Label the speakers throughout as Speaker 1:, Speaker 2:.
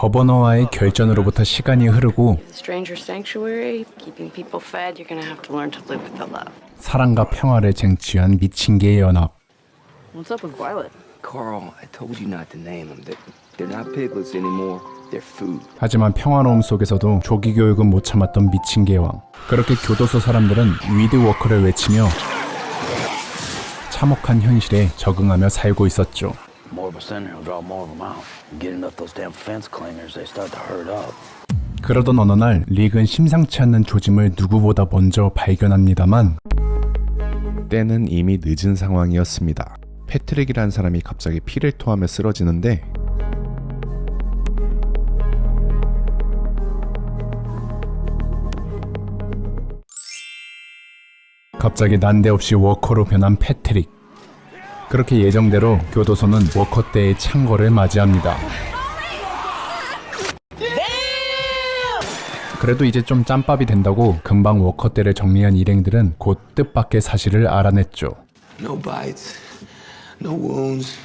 Speaker 1: 거버너와의 결전으로부터 시간이 흐르고
Speaker 2: Stranger sanctuary, keeping people fed, you're gonna have to learn to live with the love.
Speaker 1: 사랑과 평화를 쟁취한 미친 개의 연합.
Speaker 2: What's up with Violet?
Speaker 3: Carl, I told you not to name them. They're not piglets anymore. They're food.
Speaker 1: 하지만 평화로움 속에서도 조기 교육은 못 참았던 미친 개왕. 그렇게 교도소 사람들은 위드 워커를 외치며 참혹한 현실에 적응하며 살고 있었죠.
Speaker 4: More of a center will draw more of them out. Get enough those damn fence clangers, they start to herd up.
Speaker 1: 그러던 어느 날 릭은 심상치 않는 조짐을 누구보다 먼저 발견합니다만 때는 이미 늦은 상황이었습니다. 패트릭이라는 사람이 갑자기 피를 토하며 쓰러지는데 갑자기 난데없이 워커로 변한 패트릭. 그렇게 예정대로 교도소는 워커 때의 창궐을 맞이합니다. 그래도 이제 좀 짬밥이 된다고 금방 워커 때를 정리한 일행들은 곧 뜻밖의 사실을 알아냈죠.
Speaker 3: No bites, no wounds.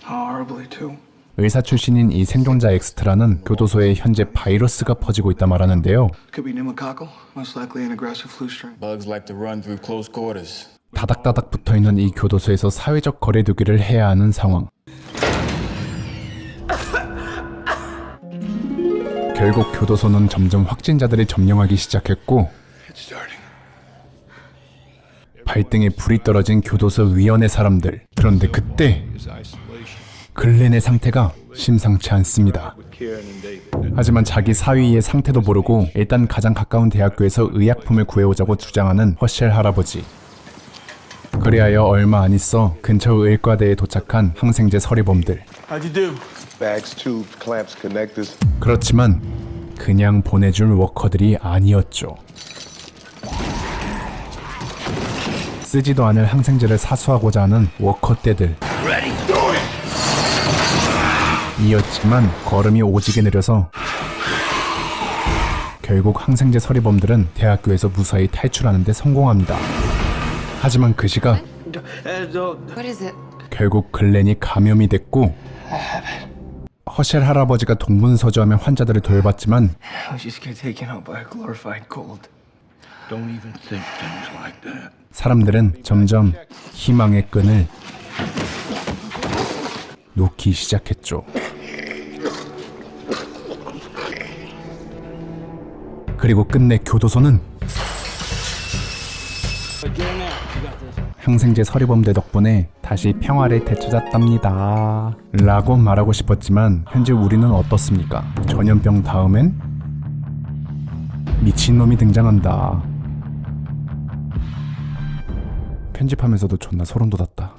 Speaker 5: Horribly too.
Speaker 1: 의사 출신인 이 생존자 엑스트라는 교도소에 현재 바이러스가 퍼지고 있다 말하는데요.
Speaker 5: Could be pneumococcal, most likely an aggressive flu strain.
Speaker 6: Bugs like to run through close quarters.
Speaker 1: 다닥다닥 붙어있는 이 교도소에서 사회적 거리두기를 해야 하는 상황. 결국 교도소는 점점 확진자들이 점령하기 시작했고 발등에 불이 떨어진 교도소 위원의 사람들. 그런데 그때 글렌의 상태가 심상치 않습니다. 하지만 자기 사위의 상태도 모르고 일단 가장 가까운 대학교에서 의약품을 구해오자고 주장하는 허셸 할아버지. 그리하여 얼마 안 있어 근처 의과대에 도착한 항생제 서리범들.
Speaker 5: How'd you do?
Speaker 7: Bags, tubes, clamps, connectors.
Speaker 1: 그렇지만 그냥 보내줄 워커들이 아니었죠. 쓰지도 않을 항생제를 사수하고자 하는 워커떼들. 이었지만 걸음이 오지게 느려서 결국 항생제 서리범들은 대학교에서 무사히 탈출하는 데 성공합니다. 하지만 그 시각
Speaker 2: What is it?
Speaker 1: 결국 글렌이 감염이 됐고 허셸 할아버지가 동분서주하며 환자들을 돌봤지만
Speaker 3: I just get taken out by a glorified cold.
Speaker 4: Don't even think things like that.
Speaker 1: 사람들은 점점 희망의 끈을 놓기 시작했죠. 그리고 끝내 교도소는 항생제 서리범들 덕분에 다시 평화를 되찾았답니다 라고 말하고 싶었지만 현재 우리는 어떻습니까? 전염병 다음엔 미친놈이 등장한다. 편집하면서도 존나 소름 돋았다.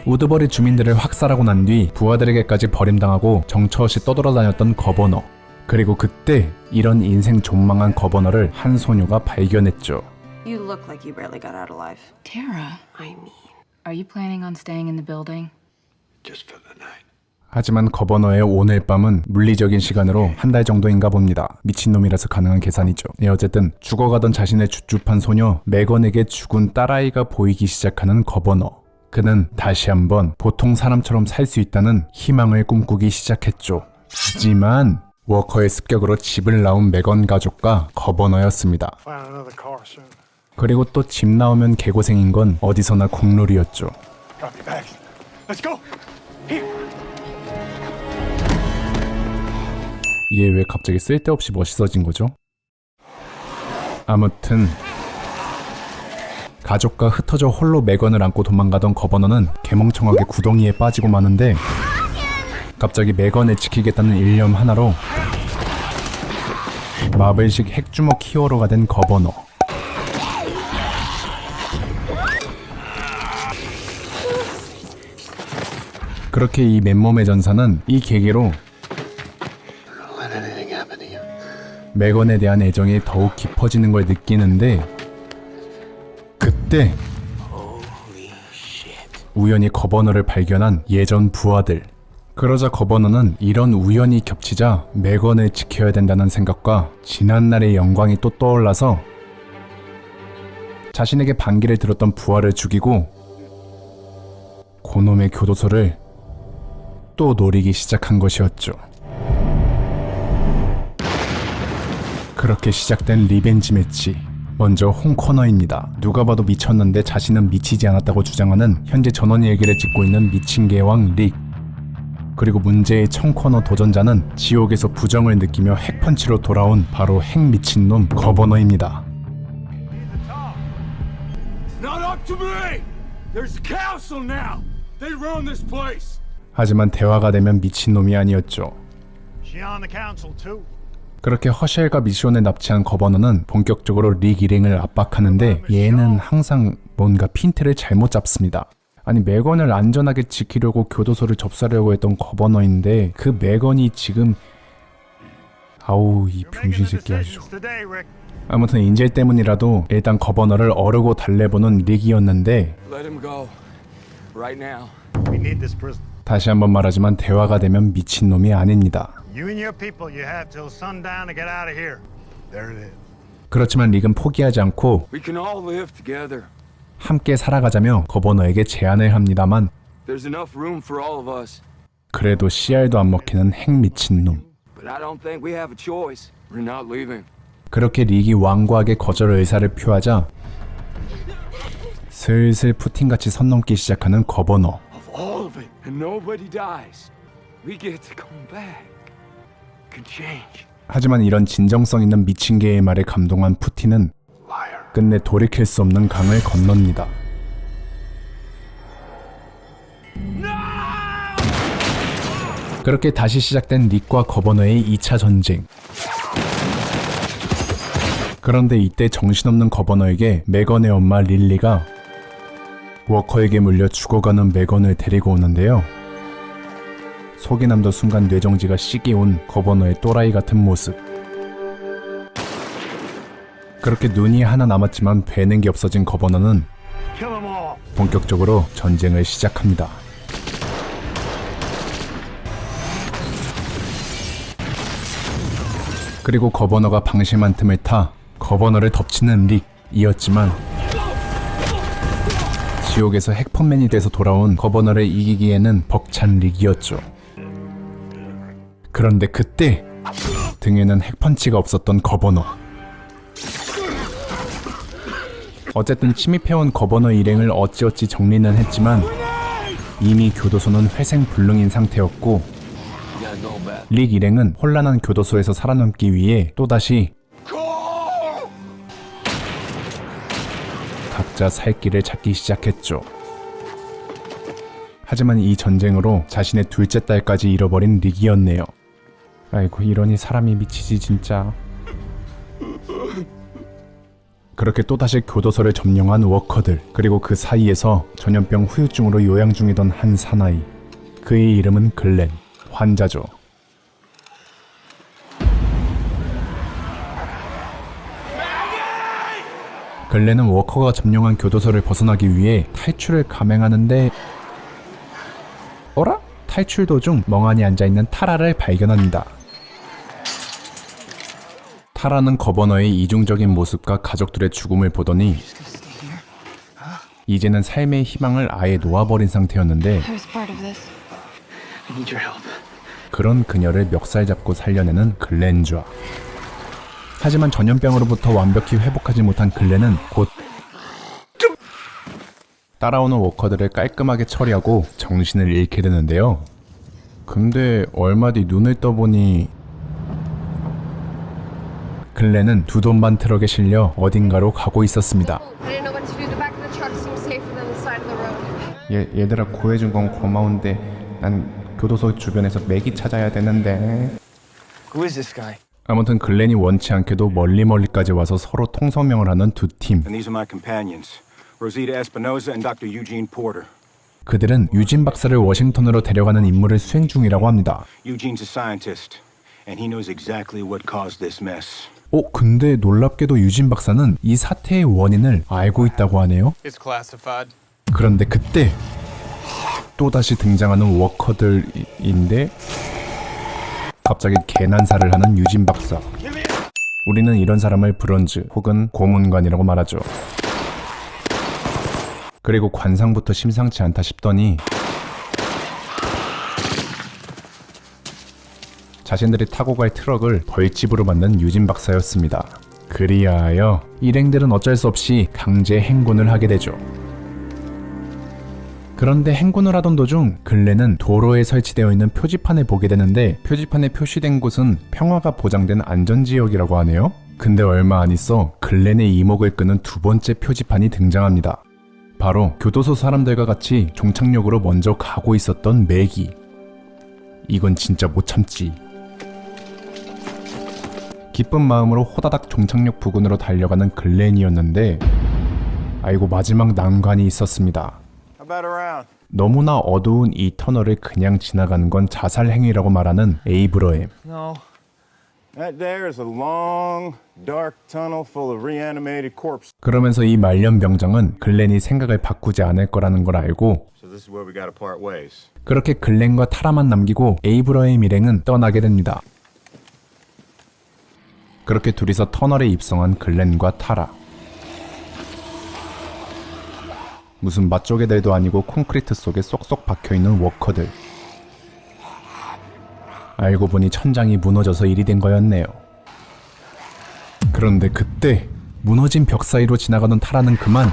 Speaker 1: 우드버리 주민들을 확살하고 난 뒤 부하들에게까지 버림당하고 정처 없이 떠돌아다녔던 거버너. 그리고 그때 이런 인생 존망한 거버너를 한 소녀가 발견했죠.
Speaker 2: You look like you barely got out alive.
Speaker 8: Tara,
Speaker 2: I mean,
Speaker 8: are you planning on staying in the building?
Speaker 7: Just for the night.
Speaker 1: 하지만 거버너의 오늘 밤은 물리적인 시간으로 한 달 정도인가 봅니다. 미친놈이라서 가능한 계산이죠. 어쨌든 죽어가던 자신의 줍줍한 소녀 메건에게 죽은 딸아이가 보이기 시작하는 거버너. 그는 다시 한번 보통 사람처럼 살 수 있다는 희망을 꿈꾸기 시작했죠. 하지만 워커의 습격으로 집을 나온 메건 가족과 거버너였습니다.
Speaker 5: Find another car soon.
Speaker 1: 그리고 또 집 나오면 개고생인 건 어디서나 국룰이었죠.
Speaker 5: Drop your bags. Let's go. Here.
Speaker 1: 얘 왜 갑자기 쓸데없이 멋있어진 거죠? 아무튼 가족과 흩어져 홀로 메건을 안고 도망가던 거버너는 개멍청하게 구덩이에 빠지고 마는데 갑자기 메건을 지키겠다는 일념 하나로 마블식 핵주먹 히어로가 된 거버너. 그렇게 이 맨몸의 전사는 이 계기로
Speaker 7: Don't let anything happen to you.
Speaker 1: 메건에 대한 애정이 더욱 깊어지는 걸 느끼는데 그때 우연히 거버너를 발견한 예전 부하들. 그러자 거버너는 이런 우연이 겹치자 메건을 지켜야 된다는 생각과 지난날의 영광이 또 떠올라서 자신에게 반기를 들었던 부하를 죽이고 고놈의 교도소를 또 노리기 시작한 것이었죠. 그렇게 시작된 리벤지 매치. 먼저 홍코너입니다. 누가 봐도 미쳤는데 자신은 미치지 않았다고 주장하는 현재 전원 일기를 찍고 있는 미친 개왕 릭. 그리고 문제의 청코너 도전자는 지옥에서 부정을 느끼며 핵펀치로 돌아온 바로 핵 미친놈 거버너입니다.
Speaker 5: Not up to me! There's a council now! They run this place!
Speaker 1: 하지만 대화가 되면 미친놈이 아니었죠.
Speaker 5: She on the council too?
Speaker 1: 그렇게 허쉘과 미션에 납치한 거버너는 본격적으로 릭 일행을 압박하는데 얘는 항상 뭔가 핀트를 잘못 잡습니다. 아니 매건을 안전하게 지키려고 교도소를 접수하려고 했던 거버너인데 그 매건이 지금 아우 이 병신 새끼 아주. 아무튼 인질 때문이라도 일단 거버너를 어르고 달래보는 릭이었는데
Speaker 3: Let him go. Right now.
Speaker 5: We need this prison.
Speaker 1: 다시 한번 말하지만 대화가 되면 미친놈이 아닙니다.
Speaker 5: You and your people, you have till sundown to get out of here. There it is.
Speaker 1: 그렇지만 릭은 포기하지 않고
Speaker 3: We can all live together.
Speaker 1: 함께 살아가자며 거버너에게 제안을 합니다만
Speaker 3: There's enough room for all of us.
Speaker 1: 그래도 CR도 안 먹히는 핵 미친놈.
Speaker 3: But I don't think we have a choice. We're not leaving.
Speaker 1: 그렇게 릭이 완고하게 거절 의사를 표하자 슬슬 푸틴같이 선 넘기 시작하는 거버너.
Speaker 3: Of all of it. And nobody dies. We get to come back. Could change.
Speaker 1: 하지만 이런 진정성 있는 미친 개의 말에 감동한 푸틴은 끝내 돌이킬 수 없는 강을 건넙니다. 그렇게 다시 시작된 릭과 거버너의 2차 전쟁. 그런데 이때 정신없는 거버너에게 매건의 엄마 릴리가 워커에게 물려 죽어가는 매건을 데리고 오는데요. 소기남도 순간 뇌정지가 씻겨온 거버너의 또라이 같은 모습. 그렇게 눈이 하나 남았지만 배는 게 없어진 거버너는
Speaker 5: Kill them all.
Speaker 1: 본격적으로 전쟁을 시작합니다. 그리고 거버너가 방심한 틈을 타 거버너를 덮치는 릭이었지만 지옥에서 핵펀맨이 돼서 돌아온 거버너를 이기기에는 벅찬 릭이었죠. 그런데 그때 등에는 핵펀치가 없었던 거버너. 어쨌든 침입해온 거버너 일행을 어찌어찌 정리는 했지만 이미 교도소는 회생불능인 상태였고 릭 일행은 혼란한 교도소에서 살아남기 위해 또다시 각자 살 길을 찾기 시작했죠. 하지만 이 전쟁으로 자신의 둘째 딸까지 잃어버린 릭이었네요. 아이고 이러니 사람이 미치지 진짜. 그렇게 또다시 교도소를 점령한 워커들, 그리고 그 사이에서 전염병 후유증으로 요양 중이던 한 사나이. 그의 이름은 글렌, 환자죠. 글렌은 워커가 점령한 교도소를 벗어나기 위해 탈출을 감행하는데 어라? 탈출 도중 멍하니 앉아있는 타라를 발견합니다. 타라는 거버너의 이중적인 모습과 가족들의 죽음을 보더니 이제는 삶의 희망을 아예 놓아버린 상태였는데
Speaker 2: I was part of this.
Speaker 5: I need your help.
Speaker 1: 그런 그녀를 멱살 잡고 살려내는 글렌좌. 하지만 전염병으로부터 완벽히 회복하지 못한 글렌은 곧 따라오는 워커들을 깔끔하게 처리하고 정신을 잃게 되는데요. 근데 얼마 뒤 눈을 떠보니 글렌은 두 돈반 트럭에 실려 어딘가로 가고 있었습니다.
Speaker 9: I didn't know what to do. The back of the truck seems safer than the side of the road.
Speaker 1: 얘들아 구해준 건 고마운데 난 교도소 주변에서 맥이 찾아야 되는데.
Speaker 3: Who is this guy?
Speaker 1: 아무튼 글렌이 원치 않게도 멀리까지 와서 서로 통성명을 하는 두 팀.
Speaker 10: And these are my companions, Rosita Espinosa and Dr. Eugene Porter.
Speaker 1: 그들은 유진 박사를 워싱턴으로 데려가는 임무를 수행 중이라고 합니다.
Speaker 10: Eugene's a scientist, and he knows exactly what caused this mess.
Speaker 1: 근데 놀랍게도 유진 박사는 이 사태의 원인을 알고 있다고 하네요.
Speaker 5: It's classified.
Speaker 1: 그런데 그때 또다시 등장하는 워커들인데 갑자기 개난사를 하는 유진 박사. 우리는 이런 사람을 브론즈 혹은 고문관이라고 말하죠. 그리고 관상부터 심상치 않다 싶더니 자신들이 타고 갈 트럭을 벌집으로 만든 유진 박사였습니다. 그리하여 일행들은 어쩔 수 없이 강제 행군을 하게 되죠. 그런데 행군을 하던 도중 글렌은 도로에 설치되어 있는 표지판을 보게 되는데 표지판에 표시된 곳은 평화가 보장된 안전지역이라고 하네요. 근데 얼마 안 있어 글렌의 이목을 끄는 두 번째 표지판이 등장합니다. 바로 교도소 사람들과 같이 종착역으로 먼저 가고 있었던 매기. 이건 진짜 못 참지. 기쁜 마음으로 호다닥 종착역 부근으로 달려가는 글렌이었는데 아이고 마지막 난관이 있었습니다. 너무나 어두운 이 터널을 그냥 지나가는 건 자살 행위라고 말하는 에이브러햄.
Speaker 10: No. That there is a long, dark tunnel full of reanimated corpses.
Speaker 1: 그러면서 이 말년병장은 글렌이 생각을 바꾸지 않을 거라는 걸 알고
Speaker 10: So this is where we gotta part ways.
Speaker 1: 그렇게 글렌과 타라만 남기고 에이브러햄 일행은 떠나게 됩니다. 그렇게 둘이서 터널에 입성한 글렌과 타라. 무슨 맛조개들도 아니고 콘크리트 속에 쏙쏙 박혀있는 워커들. 알고 보니 천장이 무너져서 일이 된 거였네요. 그런데 그때 무너진 벽 사이로 지나가던 타라는 그만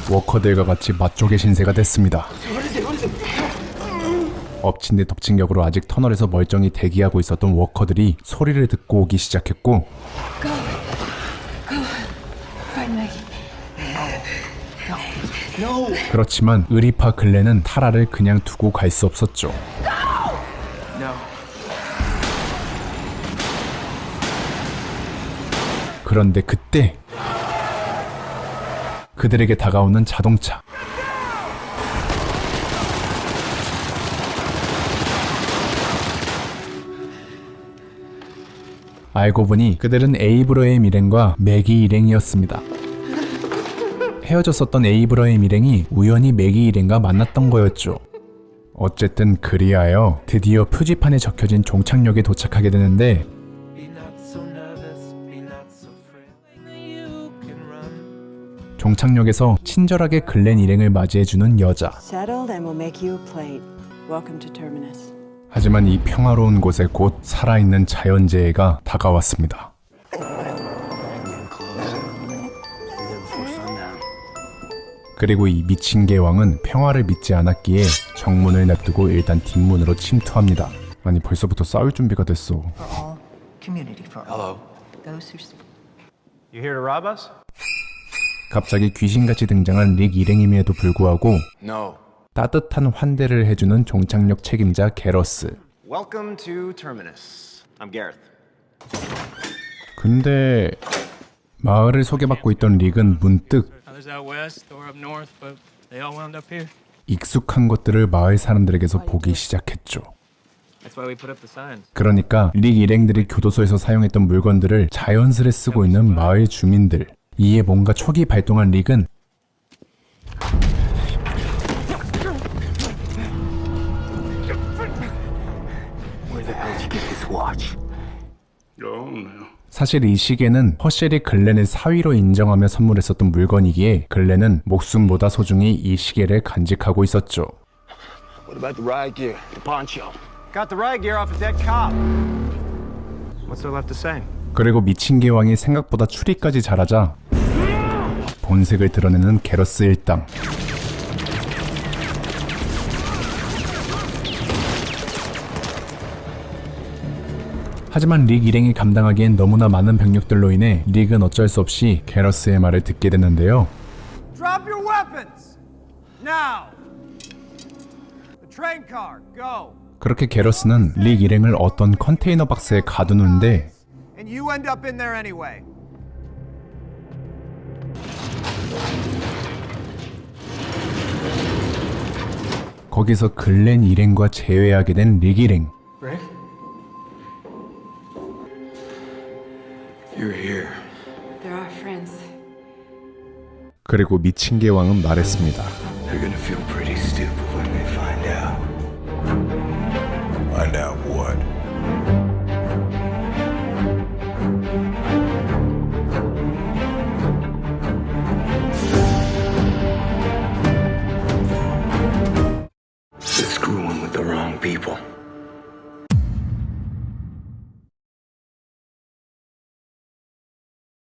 Speaker 1: 워커들과 같이 맛조개 신세가 됐습니다. 엎친 데 덮친 격으로 아직 터널에서 멀쩡히 대기하고 있었던 워커들이 소리를 듣고 오기 시작했고 그렇지만 의리파 글렌은 타라를 그냥 두고 갈 수 없었죠. 그런데 그때 그들에게 다가오는 자동차. 알고 보니 그들은 에이브러햄 일행과 매기 일행이었습니다. 헤어졌었던 에이브러햄 일행이 우연히 매기 일행과 만났던 거였죠. 어쨌든 그리하여 드디어 표지판에 적혀진 종착역에 도착하게 되는데 종착역에서 친절하게 글렌 일행을 맞이해주는 여자. 하지만 이 평화로운 곳에 곧 살아있는 자연재해가 다가왔습니다. 그리고 이 미친 개왕은 평화를 믿지 않았기에 정문을 냅두고 일단 뒷문으로 침투합니다. 아니 벌써부터 싸울 준비가 됐어.
Speaker 10: You here to rob us?
Speaker 1: 갑자기 귀신같이 등장한 릭 일행임에도 불구하고
Speaker 7: No.
Speaker 1: 따뜻한 환대를 해주는 종착역 책임자 게러스.
Speaker 11: Welcome to Terminus. I'm Gareth.
Speaker 1: 근데 마을을 소개받고 있던 릭은 문득 익숙한 것들을 마을 사람들에게서 보기 시작했죠. 그러니까 릭 일행들이 교도소에서 사용했던 물건들을 자연스레 쓰고 있는 마을 주민들. 이에 뭔가 촉이 발동한 릭은 사실 이 시계는 허셸이 글렌의 사위로 인정하며 선물했었던 물건이기에 글렌은 목숨보다 소중히 이 시계를 간직하고 있었죠.
Speaker 7: What about the riot gear? The poncho?
Speaker 11: Got the riot gear off a dead cop. What's there left to say?
Speaker 1: 그리고 미친 개왕이 생각보다 추리까지 잘하자 본색을 드러내는 게러스 일당. 하지만 릭 일행이 감당하기엔 너무나 많은 병력들로 인해 릭은 어쩔 수 없이 게러스의 말을 듣게 되는데요.
Speaker 11: Drop your weapons. Now. The train car. Go.
Speaker 1: 그렇게 게러스는 릭 일행을 어떤 컨테이너 박스에 가두는데
Speaker 11: And you end up in there anyway.
Speaker 1: 거기서 글렌 일행과 재회하게 된 릭 일행.
Speaker 7: You're here.
Speaker 2: They're our friends.
Speaker 1: 그리고 미친 개왕은 말했습니다.
Speaker 7: They're gonna feel pretty stupid when they find out. Find out